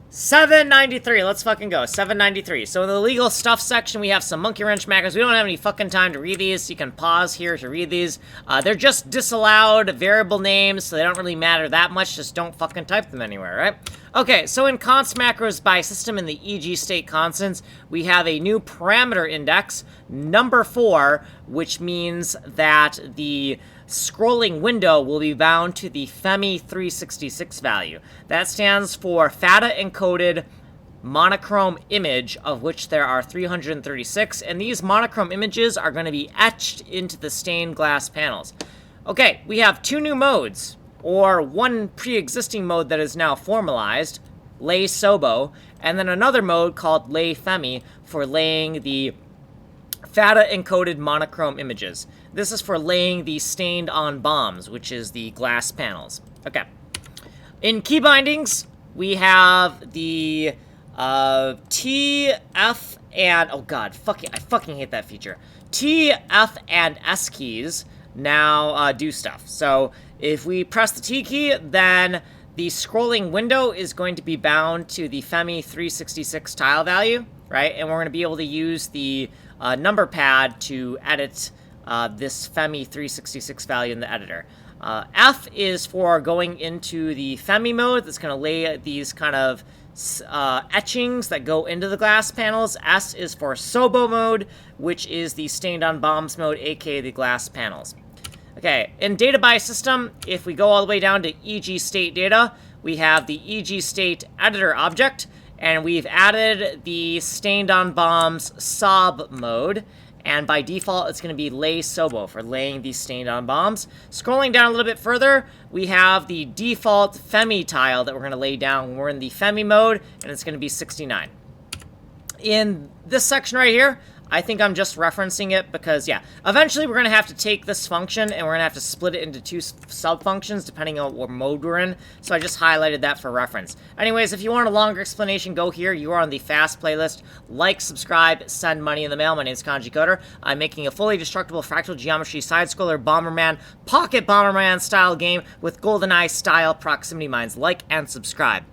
793, let's fucking go. 793. So in the legal stuff section, we have some monkey wrench macros. We don't have any fucking time to read these, so you can pause here to read these. They're just disallowed variable names, so they don't really matter that much. Just don't fucking type them anywhere, right? Okay, so in const macros by system in the EG state constants, we have a new parameter index, number 4, which means that the scrolling window will be bound to the FEMI366 value. That stands for FATA encoded monochrome image, of which there are 336, and these monochrome images are going to be etched into the stained glass panels. Okay, we have 2 new modes, or one pre-existing mode that is now formalized, lay SOBO, and then another mode called lay FEMI for laying the FATA encoded monochrome images. This is for laying the stained on bombs, which is the glass panels. Okay. In key bindings, we have the T, F, and oh god, I fucking hate that feature. T, F, and S keys now do stuff. So if we press the T key, then the scrolling window is going to be bound to the FEMI366 tile value, right? And we're going to be able to use the number pad to edit this FEMI366 value in the editor. F is for going into the FEMI mode. That's going to lay these kind of etchings that go into the glass panels. S is for SOBO mode, which is the stained on bombs mode, aka the glass panels. Okay, in data by system, if we go all the way down to EG state data, we have the EG state editor object, and we've added the stained on bombs sob mode, and by default it's going to be lay SOBO for laying these stained on bombs. Scrolling down a little bit further, we have the default FEMI tile that we're going to lay down when we're in the FEMI mode, and it's going to be 69. In this section right here, I think I'm just referencing it because, yeah, eventually we're going to have to take this function and we're going to have to split it into 2 sub-functions depending on what mode we're in, so I just highlighted that for reference. Anyways, if you want a longer explanation, go here. You are on the fast playlist. Like, subscribe, send money in the mail. My name is Kanji Coder. I'm making a fully destructible fractal geometry side-scroller Bomberman, pocket Bomberman style game with GoldenEye style proximity mines. Like and subscribe.